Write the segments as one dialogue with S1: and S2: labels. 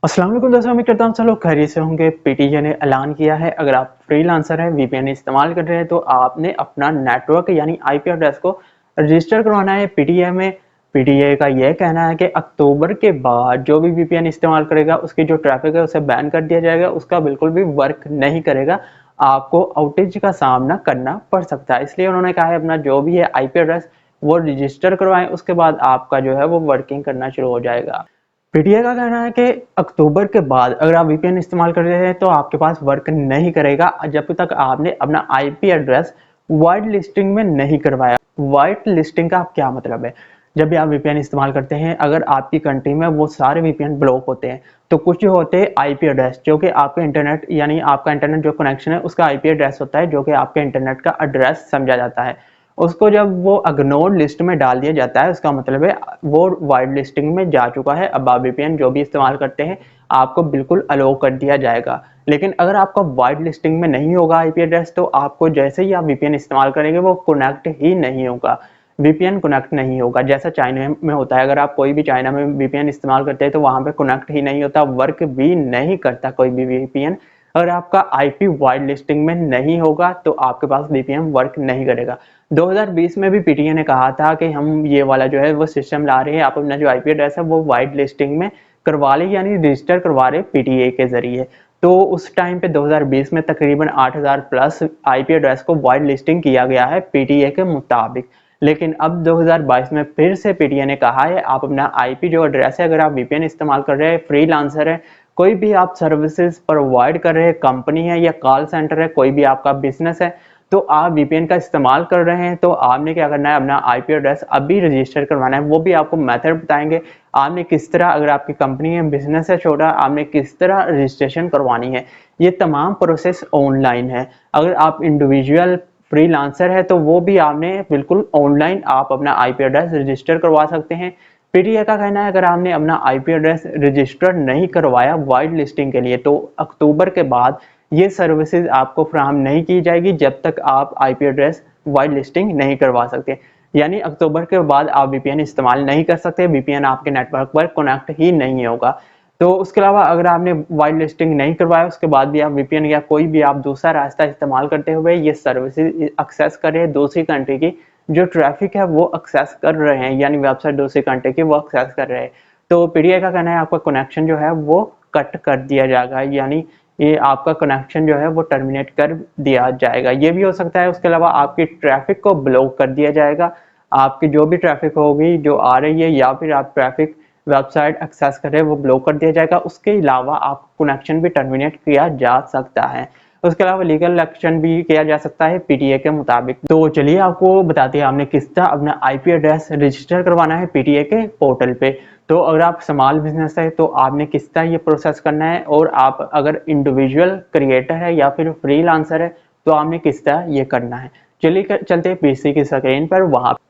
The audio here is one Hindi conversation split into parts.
S1: अस्सलाम वालेकुम दोस्तों, उम्मीद करता हूँ सब लोग खैरियत से होंगे। पीटीए ने ऐलान किया है, अगर आप फ्रीलांसर हैं, वीपीएन इस्तेमाल कर रहे हैं तो आपने अपना नेटवर्क यानी आईपी एड्रेस को रजिस्टर करवाना है पीटीए में। पीटीए का यह कहना है कि अक्टूबर के बाद जो भी वीपीएन इस्तेमाल करेगा उसकी जो ट्रैफिक है उसे बैन कर दिया जाएगा, उसका बिल्कुल भी वर्क नहीं करेगा। आपको आउटेज का सामना करना पड़ सकता है, इसलिए उन्होंने कहा है अपना जो भी है आईपी एड्रेस वो रजिस्टर करवाएं, उसके बाद आपका जो है वो वर्किंग करना शुरू हो जाएगा। पीटीए का कहना है कि अक्टूबर के बाद अगर आप वीपीएन इस्तेमाल कर रहे हैं तो आपके पास वर्क नहीं करेगा जब तक आपने अपना आईपी एड्रेस वाइट लिस्टिंग में नहीं करवाया। वाइट लिस्टिंग का क्या मतलब है? जब भी आप वीपीएन इस्तेमाल करते हैं, अगर आपकी कंट्री में वो सारे वीपीएन ब्लॉक होते हैं तो कुछ जो होते हैं आईपी एड्रेस जो कि आपके इंटरनेट यानी आपका इंटरनेट जो कनेक्शन है उसका आईपी एड्रेस होता है, जो कि आपके इंटरनेट का एड्रेस समझा जाता है। उसको जब वो इग्नोर लिस्ट में डाल दिया जाता है, उसका मतलब है वो वाइड लिस्टिंग में जा चुका है। अब आप वीपीएन जो भी इस्तेमाल करते हैं आपको बिल्कुल अलाउ कर दिया जाएगा। लेकिन अगर आपका वाइड लिस्टिंग में नहीं होगा आईपी एड्रेस तो आपको जैसे ही आप वीपीएन इस्तेमाल करेंगे वो कनेक्ट ही नहीं होगा। वीपीएन कनेक्ट नहीं होगा जैसा चाइना में होता है। अगर आप कोई भी चाइना में वीपीएन इस्तेमाल करते हैं तो वहां पे कनेक्ट ही नहीं होता, वर्क भी नहीं करता कोई भी वीपीएन। अगर आपका आईपी वाइड लिस्टिंग में नहीं होगा तो आपके पास वीपीएन वर्क नहीं करेगा। 2020 में भी पीटीए ने कहा था कि हम ये वाला जो है वो सिस्टम ला रहे हैं, आप अपना जो आईपी एड्रेस है वो वाइड लिस्टिंग में करवा ले यानी रजिस्टर करवा रहे पीटीए के जरिए। तो उस टाइम पे 2020 में तकरीबन 8000 प्लस आईपी एड्रेस को वाइड लिस्टिंग किया गया है पीटीए के मुताबिक। लेकिन अब 2022 में फिर से पीटीए ने कहा है आप अपना आईपी जो एड्रेस है, अगर आप वीपीएन इस्तेमाल कर रहे हैं, फ्रीलांसर है, कोई भी आप सर्विसेज प्रोवाइड कर रहे हैं, कंपनी है या कॉल सेंटर है, कोई भी आपका बिजनेस है, तो आप वीपीएन का इस्तेमाल कर रहे हैं तो आपने क्या करना है, अपना आईपी एड्रेस अभी रजिस्टर करवाना है। वो भी आपको मेथड बताएंगे आपने किस तरह, अगर आपकी कंपनी है, बिजनेस है छोटा, आपने किस तरह रजिस्ट्रेशन करवानी है। ये तमाम प्रोसेस ऑनलाइन है। अगर आप इंडिविजुअल फ्रीलांसर है तो वो भी आपने बिल्कुल ऑनलाइन आप अपना आईपी एड्रेस रजिस्टर करवा सकते हैं। पीटीए का कहना है अगर आपने अपना आईपी एड्रेस रजिस्टर नहीं करवाया वाइड लिस्टिंग के लिए तो अक्टूबर के बाद ये सर्विसेज आपको फ्राहम नहीं की जाएगी जब तक आप आईपी एड्रेस वाइड लिस्टिंग नहीं करवा सकते। यानी अक्टूबर के बाद आप वीपीएन इस्तेमाल नहीं कर सकते, वीपीएन आपके नेटवर्क पर कनेक्ट ही नहीं होगा। तो उसके अलावा अगर आपने वाइड लिस्टिंग नहीं करवाया उसके बाद भी आप वीपीएन या कोई भी आप दूसरा रास्ता इस्तेमाल करते हुए ये सर्विसेज एक्सेस कर रहे हैं, दूसरी कंट्री की जो ट्रैफिक है वो एक्सेस कर रहे हैं, यानी वेबसाइट दूसरी कंट्री की वो एक्सेस कर रहे हैं, तो पीटीए का कहना है आपका कनेक्शन जो है वो कट कर दिया जाएगा, यानी ये आपका कनेक्शन जो है वो टर्मिनेट कर दिया जाएगा। ये भी हो सकता है उसके अलावा आपकी ट्रैफिक को ब्लॉक कर दिया जाएगा। आपकी जो भी ट्रैफिक होगी जो आ रही है या फिर आप ट्रैफिक वेबसाइट एक्सेस कर रहे हैं वो ब्लॉक कर दिया जाएगा। उसके अलावा आप कनेक्शन भी टर्मिनेट किया जा सकता है। उसके अलावा लीगल एक्शन भी किया जा सकता है पीटीए के मुताबिक। तो चलिए आपको बताते हैं आपने किस तरह अपना आईपी एड्रेस रजिस्टर करवाना है पीटीए के पोर्टल पे। तो अगर आप स्मॉल बिजनेस है तो आपने किस तरह ये प्रोसेस करना है, और आप अगर इंडिविजुअल क्रिएटर है या फिर फ्रीलांसर है तो आपने किस तरह ये करना है। चलिए चलते हैं पीसी की स्क्रीन पर,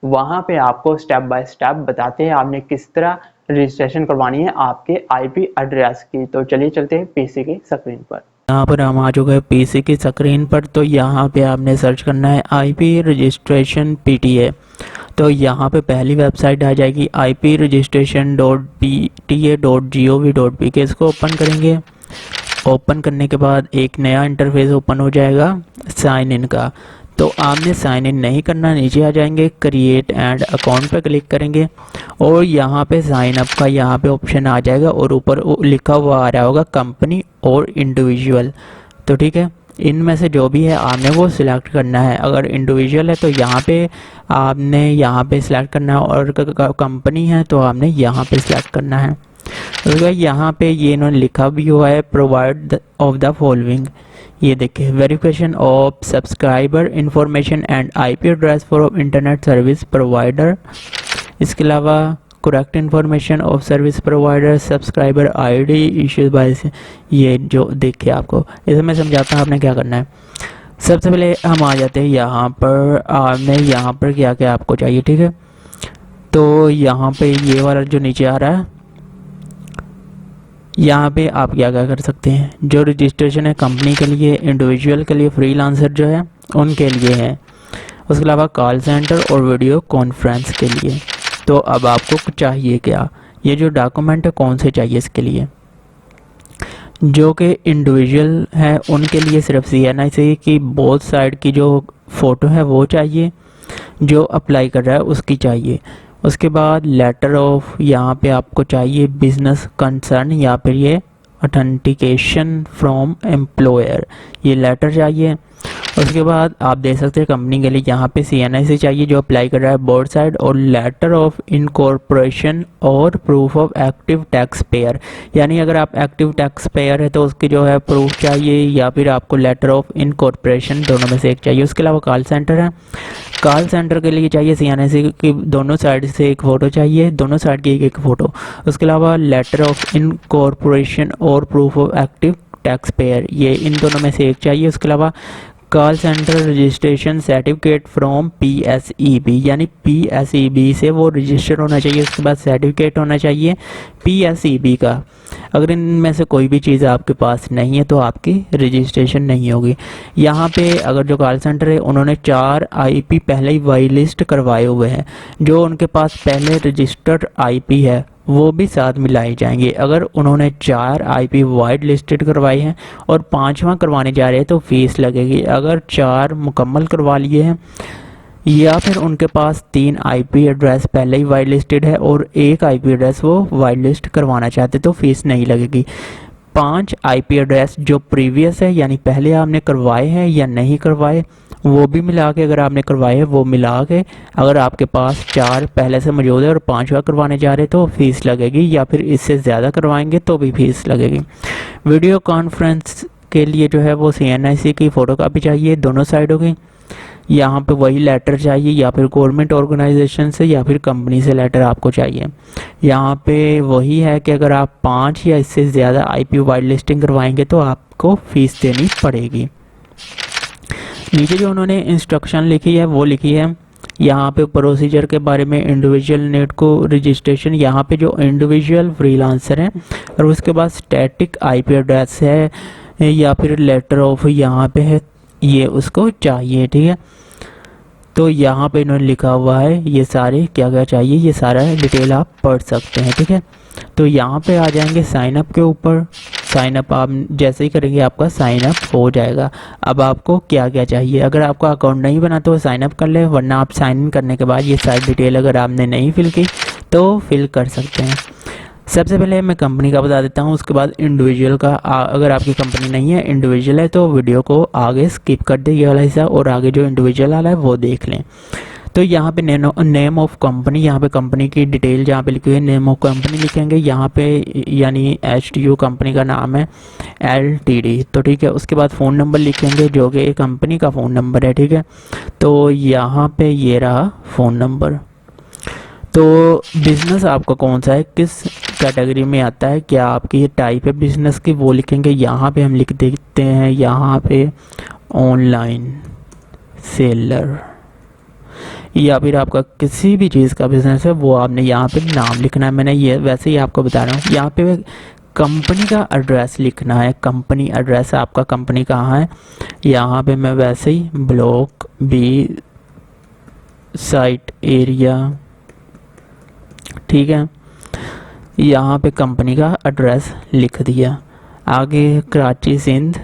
S1: वहां पे आपको स्टेप बाय स्टेप बताते हैं आपने किस तरह रजिस्ट्रेशन करवानी है आपके आईपी एड्रेस की। तो चलिए चलते हैं पीसी की स्क्रीन पर।
S2: यहाँ पर हम आ चुके हैं पीसी की स्क्रीन पर। तो यहाँ पे आपने सर्च करना है आईपी रजिस्ट्रेशन पीटीए। तो यहाँ पे पहली वेबसाइट आ जाएगी ipregistration.pta.gov.pk। इसको ओपन करेंगे। ओपन करने के बाद एक नया इंटरफेस ओपन हो जाएगा साइन इन का। तो आपने साइन इन नहीं करना, नीचे आ जाएंगे क्रिएट एंड अकाउंट पे क्लिक करेंगे और यहाँ पे साइन अप का यहाँ पे ऑप्शन आ जाएगा और ऊपर लिखा हुआ आ रहा होगा कंपनी और इंडिविजुअल। तो ठीक है, इनमें से जो भी है आपने वो सिलेक्ट करना है। अगर इंडिविजुअल है तो यहाँ पे आपने यहाँ पे सिलेक्ट करना है, और कंपनी है तो आपने यहाँ पे सिलेक्ट करना है। तो यहाँ पे ये इन्होंने लिखा भी हुआ है प्रोवाइड ऑफ द फॉलोइंग। ये देखिए, verification of subscriber information and IP address for internet service provider. इसके अलावा correct information of service provider subscriber ID issues by. ये जो देखिए आपको इसे मैं समझाता हूँ आपने क्या करना है। सबसे पहले हम आ जाते हैं यहाँ पर, आपने यहाँ पर क्या क्या आपको चाहिए, ठीक है। तो यहाँ पे ये वाला जो नीचे आ रहा है, यहाँ पे आप क्या क्या कर सकते हैं। जो रजिस्ट्रेशन है कंपनी के लिए, इंडिविजुअल के लिए, फ्रीलांसर जो है उनके लिए है। उसके अलावा कॉल सेंटर और वीडियो कॉन्फ्रेंस के लिए। तो अब आपको चाहिए क्या, ये जो डॉक्यूमेंट है कौन से चाहिए इसके लिए। जो कि इंडिविजुअल है उनके लिए सिर्फ CNIC की बोथ साइड की जो फ़ोटो है वो चाहिए, जो अप्लाई कर रहा है उसकी चाहिए। उसके बाद लेटर ऑफ यहाँ पे आपको चाहिए बिजनेस कंसर्न या फिर ये ऑथेंटिकेशन फ्रॉम एम्प्लॉयर, ये लेटर चाहिए। उसके बाद आप देख सकते हैं कंपनी के लिए यहाँ पे CNIC चाहिए जो अप्लाई कर रहा है बोर्ड साइड, और लेटर ऑफ इनकॉर्पोरेशन और proof of active tax payer, यानी अगर आप एक्टिव टैक्स पेयर है तो उसकी जो है प्रूफ चाहिए, या फिर आपको लेटर ऑफ इनकॉर्पोरेशन, दोनों में से एक चाहिए। उसके अलावा कॉल सेंटर है, कॉल सेंटर के लिए चाहिए CNIC की दोनों साइड से एक फ़ोटो चाहिए, दोनों साइड की एक फ़ोटो। उसके अलावा लेटर ऑफ इनकॉर्पोरेशन और proof of active tax payer, ये इन दोनों में से एक चाहिए। उसके अलावा call centre registration certificate from PSEB, यानी PSEB से वो रजिस्टर होना चाहिए। उसके बाद सर्टिफिकेट होना चाहिए PSEB का। अगर इनमें से कोई भी चीज़ आपके पास नहीं है तो आपकी रजिस्ट्रेशन नहीं होगी। यहाँ पे अगर जो कॉल सेंटर है उन्होंने 4 IP पहले ही वाइट लिस्ट करवाए हुए हैं, जो उनके पास पहले रजिस्टर्ड IP है वो भी साथ मिलाए जाएंगे। अगर उन्होंने 4 IP वाइट लिस्टेड करवाए हैं और 5वां करवाने जा रहे हैं तो फीस लगेगी। अगर 4 मुकम्मल करवा लिए हैं या फिर उनके पास 3 IP एड्रेस पहले ही वाइट लिस्टेड है और 1 IP एड्रेस वो वाइट लिस्ट करवाना चाहते तो फीस नहीं लगेगी। 5 IP एड्रेस जो प्रीवियस है, यानी पहले आपने करवाए हैं या नहीं करवाए, वो भी मिला के, अगर आपने करवाए हैं वो मिला के, अगर आपके पास 4 पहले से मौजूद है और 5वां करवाने जा रहे तो फीस लगेगी, या फिर इससे ज़्यादा करवाएंगे तो भी फीस लगेगी। वीडियो कॉन्फ्रेंस के लिए जो है वो CNIC की फ़ोटो कापी चाहिए दोनों साइडों की। यहाँ पे वही लेटर चाहिए, या फिर गवर्नमेंट ऑर्गेनाइजेशन से या फिर कंपनी से लेटर आपको चाहिए। यहाँ पे वही है कि अगर आप 5 या इससे ज़्यादा IP वाइट लिस्टिंग करवाएंगे तो आपको फ़ीस देनी पड़ेगी। नीचे जो उन्होंने इंस्ट्रक्शन लिखी है वो लिखी है यहाँ पे प्रोसीजर के बारे में, इंडिविजुअल नेट को रजिस्ट्रेशन, यहाँ पे जो इंडिविजुअल फ्रीलांसर हैं और उसके बाद स्टैटिक IP एड्रेस है या फिर लेटर ऑफ यहाँ पे है, ये उसको चाहिए। ठीक है, तो यहाँ पे इन्होंने लिखा हुआ है ये सारे क्या क्या चाहिए, ये सारा डिटेल आप पढ़ सकते हैं। ठीक है, तो यहाँ पे आ जाएंगे साइन अप के ऊपर। साइन अप आप जैसे ही करेंगे आपका साइन अप हो जाएगा। अब आपको क्या क्या चाहिए, अगर आपका अकाउंट नहीं बना तो साइन अप कर ले, वरना आप साइन इन करने के बाद ये सारी डिटेल अगर आपने नहीं फिल की तो फिल कर सकते हैं। सबसे पहले मैं कंपनी का बता देता हूँ, उसके बाद इंडिविजुअल का। अगर आपकी कंपनी नहीं है, इंडिविजुअल है, तो वीडियो को आगे स्किप कर दे ये वाला हिस्सा, और आगे जो इंडिविजुअल वाला है वो देख लें। तो यहाँ पे नेम ऑफ कंपनी, यहाँ पे कंपनी की डिटेल जहाँ पे लिखी हुई है नेम ऑफ कंपनी लिखेंगे यहाँ पे, यानी HTU कंपनी का नाम है LTD, तो ठीक है। उसके बाद फ़ोन नंबर लिखेंगे जो कि कंपनी का फ़ोन नंबर है। ठीक है, तो यहाँ पे ये रहा फ़ोन नंबर। तो बिज़नेस आपका कौन सा है, किस कैटेगरी में आता है, क्या आपकी ये टाइप है बिज़नेस की, वो लिखेंगे। यहाँ पे हम लिख देते हैं यहाँ पे ऑनलाइन सेलर, या फिर आपका किसी भी चीज़ का बिज़नेस है वो आपने यहाँ पे नाम लिखना है। मैंने ये वैसे ही आपको बता रहा हूँ। यहाँ पे कंपनी का एड्रेस लिखना है, कंपनी एड्रेस आपका कंपनी कहाँ है। यहाँ पे मैं वैसे ही ब्लॉक B साइट एरिया, ठीक है, यहाँ पे कंपनी का एड्रेस लिख दिया। आगे कराची सिंध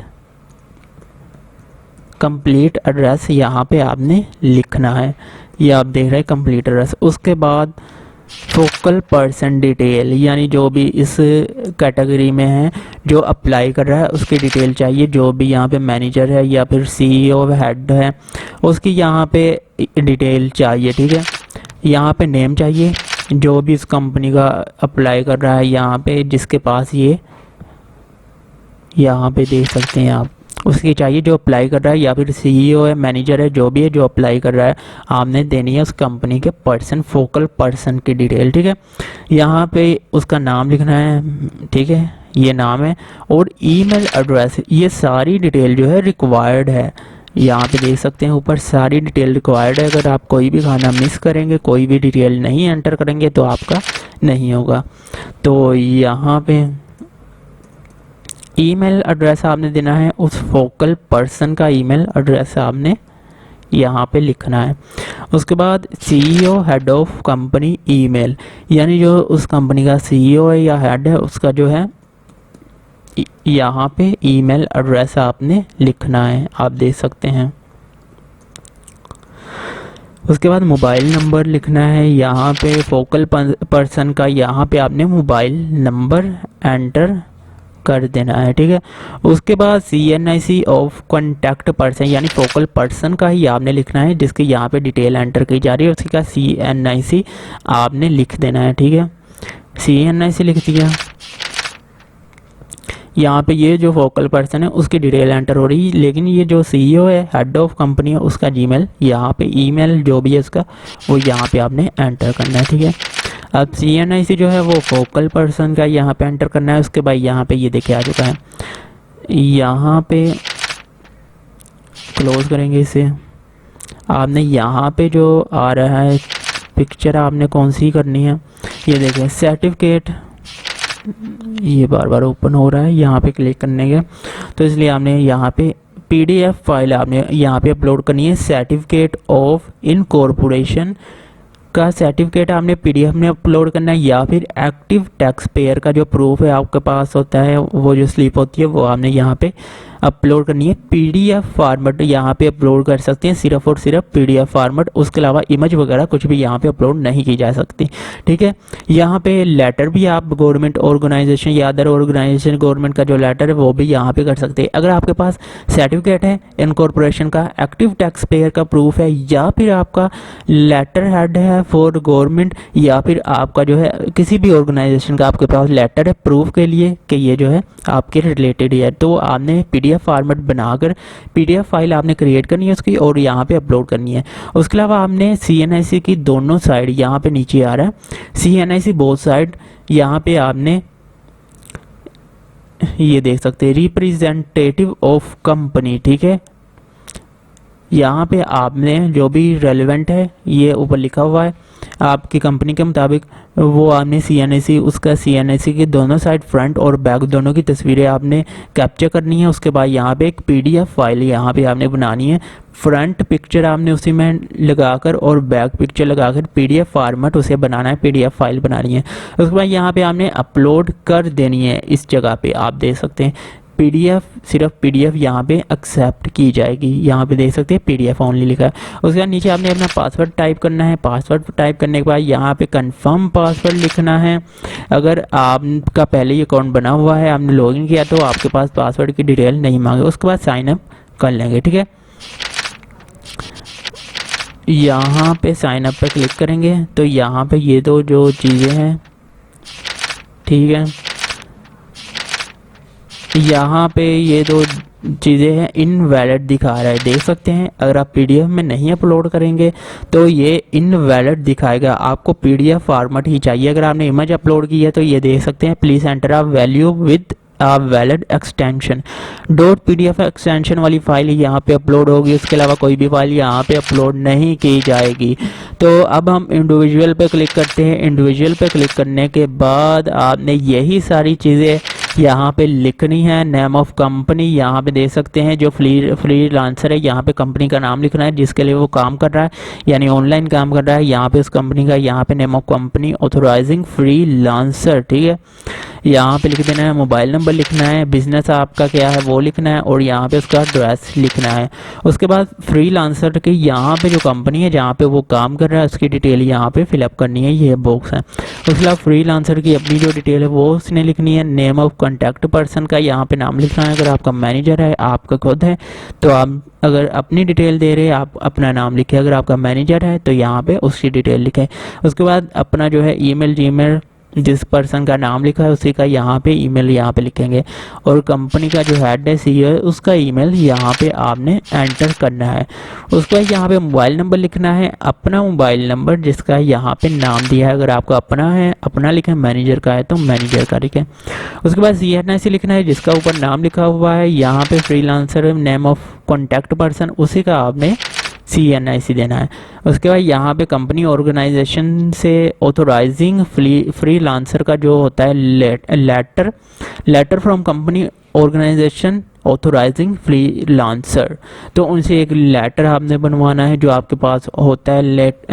S2: कंप्लीट एड्रेस यहाँ पे आपने लिखना है, ये आप देख रहे हैं कंप्लीट एड्रेस। उसके बाद फोकल पर्सन डिटेल, यानी जो भी इस कैटेगरी में है जो अप्लाई कर रहा है उसकी डिटेल चाहिए, जो भी यहाँ पे मैनेजर है या फिर CEO हेड है उसकी यहाँ पे डिटेल चाहिए। ठीक है, यहाँ पे नेम चाहिए जो भी इस कंपनी का अप्लाई कर रहा है, यहाँ पे जिसके पास ये यहाँ पे देख सकते हैं आप, उसकी चाहिए जो अप्लाई कर रहा है, या फिर CEO है, मैनेजर है, जो भी है जो अप्लाई कर रहा है, आपने देनी है उस कंपनी के पर्सन, फोकल पर्सन की डिटेल। ठीक है, यहाँ पे उसका नाम लिखना है। ठीक है, ये नाम है, और ईमेल एड्रेस, ये सारी डिटेल जो है रिक्वायर्ड है। यहाँ पे देख सकते हैं ऊपर सारी डिटेल रिक्वायर्ड है। अगर आप कोई भी खाना मिस करेंगे, कोई भी डिटेल नहीं एंटर करेंगे तो आपका नहीं होगा। तो यहाँ पे ईमेल एड्रेस आपने देना है, उस फोकल पर्सन का ईमेल एड्रेस आपने यहाँ पे लिखना है। उसके बाद CEO head of company email, यानी जो उस कंपनी का CEO है या हेड है उसका जो है यहाँ पे ईमेल एड्रेस आपने लिखना है, आप देख सकते हैं। उसके बाद मोबाइल नंबर लिखना है, यहाँ पे फोकल पर्सन का यहाँ पे आपने मोबाइल नंबर एंटर कर देना है, ठीक है। उसके बाद CNIC ऑफ कॉन्टैक्ट पर्सन यानी फोकल पर्सन का ही आपने लिखना है, जिसकी यहाँ पे डिटेल एंटर की जा रही है, उसका CNIC आपने लिख देना है, ठीक है। CNIC लिख दिया। यहाँ पे ये जो फोकल पर्सन है उसकी डिटेल एंटर हो रही है, लेकिन ये जो CEO है, हेड ऑफ कंपनी है, उसका जीमेल यहाँ पे ईमेल जो भी है उसका वो यहाँ पे आपने एंटर करना है, ठीक है। अब CNIC जो है वो फोकल पर्सन का यहाँ पे एंटर करना है। उसके बाद यहाँ पे ये देखिए आ चुका है, यहाँ पे क्लोज करेंगे इसे। आपने यहाँ पे जो आ रहा है पिक्चर आपने कौन सी करनी है, ये देखिए सर्टिफिकेट, ये बार बार ओपन हो रहा है यहाँ पे क्लिक करने के, तो इसलिए आपने यहाँ पे PDF फाइल आपने यहाँ पे अपलोड करनी है। सर्टिफिकेट ऑफ इनकॉर्पोरेशन का सर्टिफिकेट आपने PDF में अपलोड करना है, या फिर एक्टिव टैक्स पेयर का जो प्रूफ है आपके पास होता है, वो जो स्लिप होती है वो आपने यहाँ पे अपलोड करनी है। PDF फॉर्मेट यहाँ पे अपलोड कर सकते हैं, सिर्फ और सिर्फ PDF फॉर्मेट, उसके अलावा इमेज वगैरह कुछ भी यहाँ पे अपलोड नहीं की जा सकती, ठीक है। यहाँ पे लेटर भी आप गवर्नमेंट ऑर्गेनाइजेशन या अदर ऑर्गेनाइजेशन गवर्नमेंट का जो लेटर है वो भी यहाँ पे कर सकते हैं। अगर आपके पास सर्टिफिकेट है इनकॉर्पोरेशन का, एक्टिव टैक्स पेयर का प्रूफ है, या फिर आपका लेटर हेड है फॉर गवर्नमेंट, या फिर आपका जो है किसी भी ऑर्गेनाइजेशन का आपके पास लेटर है प्रूफ के लिए कि ये जो है आपके रिलेटेड है, तो आपने PDF फॉर्मेट बनाकर PDF फाइल आपने क्रिएट करनी है उसकी और यहाँ पे अपलोड करनी है। उसके अलावा आपने CNIC की दोनों साइड, यहाँ पे नीचे आ रहा है CNIC बोथ साइड, यहाँ पे आपने ये देख सकते हैं रिप्रेजेंटेटिव ऑफ कंपनी, ठीक है। यहाँ पे आपने जो भी रेलेवेंट है ये ऊपर लिखा हुआ है आपकी कंपनी के मुताबिक, वो आपने CNIC उसका CNIC की दोनों साइड फ्रंट और बैक दोनों की तस्वीरें आपने कैप्चर करनी है। उसके बाद यहाँ पे एक PDF फाइल यहाँ पे आपने बनानी है, फ्रंट पिक्चर आपने उसी में लगाकर और बैक पिक्चर लगाकर PDF फॉर्मेट उसे बनाना है, PDF फाइल बनानी है। उसके बाद यहाँ पे आपने अपलोड कर देनी है। इस जगह पे आप देख सकते हैं PDF, सिर्फ PDF यहाँ पे एक्सेप्ट की जाएगी, यहाँ पे देख सकते हैं PDF ओनली लिखा है। उसके बाद नीचे आपने अपना पासवर्ड टाइप करना है। पासवर्ड टाइप करने के बाद यहाँ पे कंफर्म पासवर्ड लिखना है। अगर आपका पहले ही अकाउंट बना हुआ है, आपने लॉगिन किया, तो आपके पास पासवर्ड की डिटेल नहीं मांगे। उसके बाद साइन अप कर लेंगे, ठीक है। यहाँ पे साइन अप पे क्लिक करेंगे तो यहाँ पे ये दो जो चीज़ें हैं, ठीक है, यहाँ पे ये दो चीज़ें हैं इनवैलिड दिखा रहा है, देख सकते हैं। अगर आप PDF में नहीं अपलोड करेंगे तो ये इनवैलिड दिखाएगा, आपको PDF फॉर्मेट ही चाहिए। अगर आपने इमेज अपलोड की है तो ये देख सकते हैं please enter a value with valid extension, .pdf extension वाली फाइल यहाँ पे अपलोड होगी। उसके अलावा कोई भी फाइल यहाँ पे अपलोड नहीं की जाएगी। तो अब हम इंडिविजुअल पे क्लिक करते हैं। इंडिविजुअल पे क्लिक करने के बाद आपने यही सारी चीज़ें यहाँ पे लिखनी है। नेम ऑफ कंपनी यहाँ पे दे सकते हैं, जो फ्रीलांसर है यहाँ पे कंपनी का नाम लिखना है जिसके लिए वो काम कर रहा है, यानी ऑनलाइन काम कर रहा है। यहाँ पे उस कंपनी का यहाँ पे name of company authorising freelancer, ठीक है, यहाँ पे लिख देना है। मोबाइल नंबर लिखना है, बिजनेस आपका क्या है वो लिखना है, और यहाँ पे उसका एड्रेस लिखना है। उसके बाद फ्रीलांसर की यहाँ पे जो कंपनी है जहाँ पे वो काम कर रहा है उसकी डिटेल यहाँ पे फिलअप करनी है, ये बॉक्स है। उसके बाद फ्रीलांसर की अपनी जो डिटेल है वो उसने लिखनी है। नेम ऑफ कॉन्टैक्ट पर्सन का यहाँ पे नाम लिखना है। अगर आपका मैनेजर है, आपका खुद है, तो आप अगर अपनी डिटेल दे रहे हैं आप अपना नाम लिखें। अगर आपका मैनेजर है तो यहाँ पे उसकी डिटेल लिखें। उसके बाद अपना जो है ईमेल, जीमेल, जिस पर्सन का नाम लिखा है उसी का यहाँ पे ईमेल यहाँ पे लिखेंगे, और कंपनी का जो हेड है CEO है उसका ईमेल यहाँ पे आपने एंटर करना है। उसके बाद यहाँ पे मोबाइल नंबर लिखना है, अपना मोबाइल नंबर जिसका यहाँ पे नाम दिया है। अगर आपका अपना है अपना लिखें, मैनेजर का है तो मैनेजर का लिखें। उसके बाद CNIC लिखना है जिसका ऊपर नाम लिखा हुआ है। यहाँ पे freelancer name of contact person उसी का आपने CNIC देना है। उसके बाद यहाँ पे कंपनी ऑर्गेनाइजेशन से ऑथोराइजिंग फ्रीलांसर का जो होता है letter from company organisation authorising freelancer. तो उनसे एक लेटर आपने बनवाना है, जो आपके पास होता है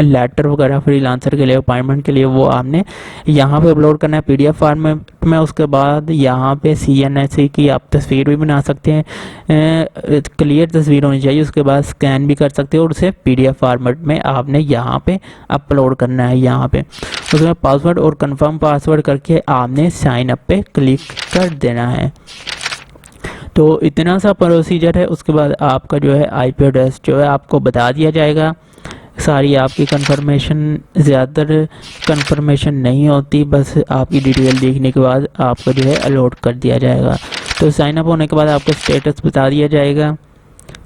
S2: लेटर वगैरह फ्रीलांसर के लिए, अपॉइंटमेंट के लिए, वो आपने यहाँ पे अपलोड करना है PDF फॉर्मेट में। उसके बाद यहाँ पे CNSE की आप तस्वीर भी बना सकते हैं, क्लियर तस्वीर होनी चाहिए। उसके बाद स्कैन भी कर सकते हो और उसे PDF फॉर्मेट में आपने यहाँ पे अपलोड करना है यहाँ पे। उसमें पासवर्ड और कंफर्म पासवर्ड करके आपने साइन अप पे क्लिक कर देना है। तो इतना सा प्रोसीजर है। उसके बाद आपका जो है IP एड्रेस जो है आपको बता दिया जाएगा। सारी आपकी कंफर्मेशन, ज़्यादातर कंफर्मेशन नहीं होती, बस आपकी डिटेल देखने के बाद आपको जो है अलॉट कर दिया जाएगा। तो साइन अप होने के बाद आपको स्टेटस बता दिया जाएगा।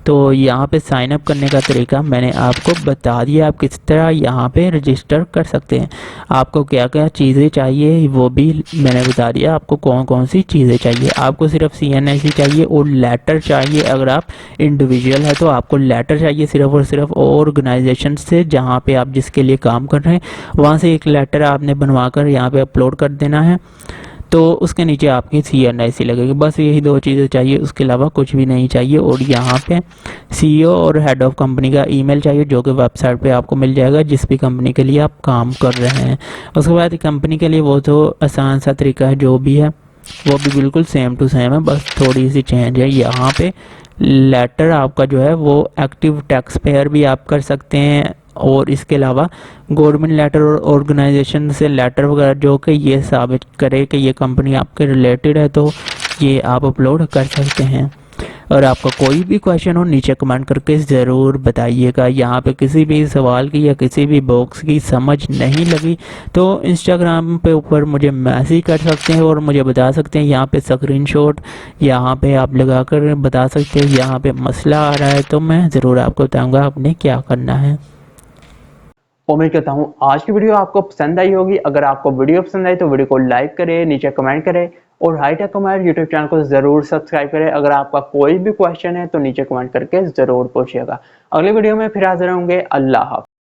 S2: तो यहाँ पे साइन अप करने का तरीका मैंने आपको बता दिया, आप किस तरह यहाँ पे रजिस्टर कर सकते हैं। आपको क्या क्या चीज़ें चाहिए वो भी मैंने बता दिया, आपको कौन कौन सी चीज़ें चाहिए। आपको सिर्फ CNSE चाहिए और लेटर चाहिए। अगर आप इंडिविजुअल है तो आपको लेटर चाहिए सिर्फ और सिर्फ ऑर्गेनाइजेशन से, जहाँ पे आप जिसके लिए काम कर रहे हैं वहाँ से एक लेटर आपने बनवा कर यहाँ पे अपलोड कर देना है। तो उसके नीचे आपकी CNSE लगेगी। बस यही 2 चीज़ें चाहिए, उसके अलावा कुछ भी नहीं चाहिए। और यहाँ पे CEO और हेड ऑफ कंपनी का ईमेल चाहिए, जो कि वेबसाइट पे आपको मिल जाएगा जिस भी कंपनी के लिए आप काम कर रहे हैं। उसके बाद कंपनी के लिए वो तो आसान सा तरीका है, जो भी है वो भी बिल्कुल सेम टू सेम है, बस थोड़ी सी चेंज है। यहाँ पे लेटर आपका जो है वो एक्टिव टैक्स पेयर भी आप कर सकते हैं, और इसके अलावा गवर्नमेंट लेटर और ऑर्गेनाइजेशन से लेटर वगैरह जो कि ये साबित करे कि ये कंपनी आपके रिलेटेड है, तो ये आप अपलोड कर सकते हैं। और आपका कोई भी क्वेश्चन हो नीचे कमेंट करके ज़रूर बताइएगा। यहाँ पे किसी भी सवाल की या किसी भी बॉक्स की समझ नहीं लगी तो इंस्टाग्राम पे ऊपर मुझे मैसेज कर सकते हैं और मुझे बता सकते हैं। यहाँ पे स्क्रीनशॉट यहाँ पे आप लगा कर बता सकते हैं। यहाँ पे मसला आ रहा है तो मैं ज़रूर आपको बताऊँगा आपने क्या करना है।
S1: उम्मीद करता हूँ आज की वीडियो आपको पसंद आई होगी। अगर आपको वीडियो पसंद आई तो वीडियो को लाइक करें, नीचे कमेंट करें और हाईटेक कॉमर्स यूट्यूब चैनल को जरूर सब्सक्राइब करें। अगर आपका कोई भी क्वेश्चन है तो नीचे कमेंट करके जरूर पूछिएगा। अगले वीडियो में फिर हाजिर होंगे। अल्लाह हाफ़िज़।